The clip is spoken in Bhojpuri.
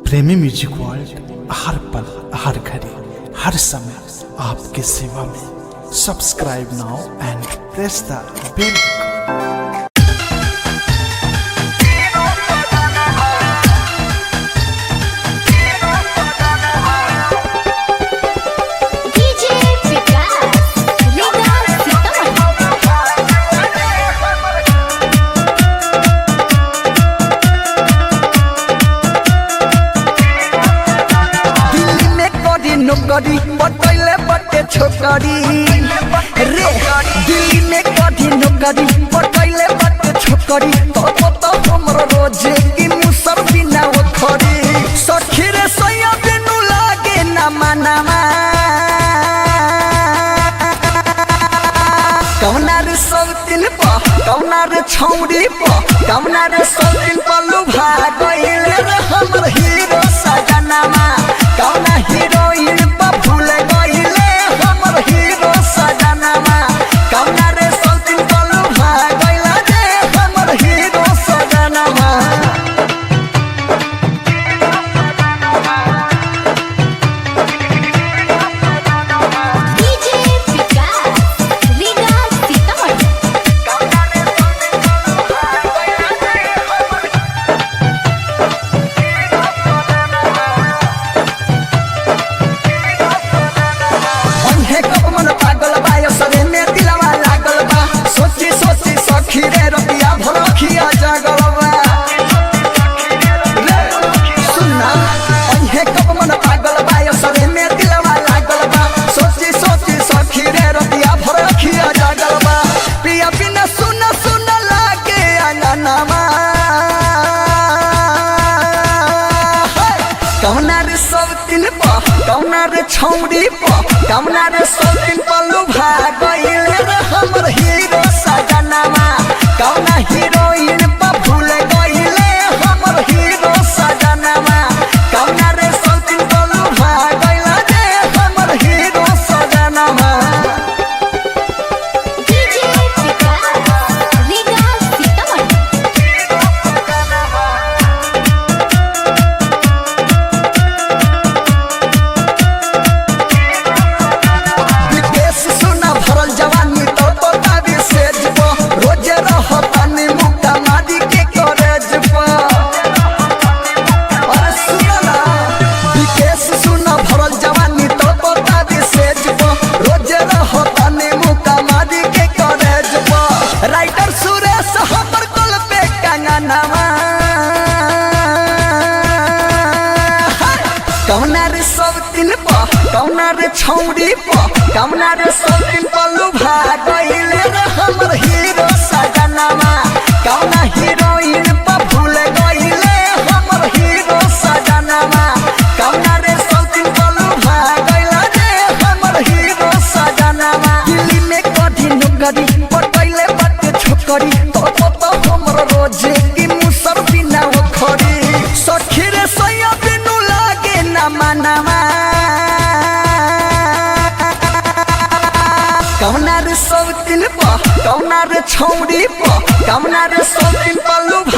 प्रेमी म्यूजिक वर्ल्ड हर पल हर घड़ी हर समय आपके सेवा में। सब्सक्राइब नाउ एंड प्रेस द बेल। नौकरी बटैले बटे छोकरी रे दिल्ली में कभी नौकरी बटैले बटे छोकरी तो हमर रोजे की मुसर बिना ओखरी सखी रे सैया बिनु लागे ना मनामा कौना रे सब दिन प कौना रे छौड़ी प कौना रे सब दिन प लुभा गइले रे हमर हीरो सजनामा कौना हीरोइन प भूल गइले हमर हीरो सजनामा कौना रे सब दिन प लुभा गइले रे हमर हीरो सजनामा। कौना रे सब दिन प कौना रे छौड़ी प कौना रे सब दिन प लुभा गइले रे हमर हीरो सजनामा कौना हीरोइन प भूल गइले हमर हीरो सजनामा कौना रे सब दिन प लुभा गइले रे हमर हीरो सजनामा। कौना रे सब दिन प कौना रे छौड़ी प कौना रे सब दिन प लुभा गइले रे हमर हीरो सजनामा कौना हीरोइन प भूल गइले हमर हीरो सजनामा कौना रे सब दिन प लुभा गइले रे हमर हीरो सजनामा। दिल्ली में कभी नौकरी बटैले बटे छोकरी तो हमर रोजे की मुसर बिना ओखरी सखी रे सैया बिनु लागे ना मनामा कौना रे सब दिन प कौना रे छौड़ी प कौना रे सब दिन प लुभा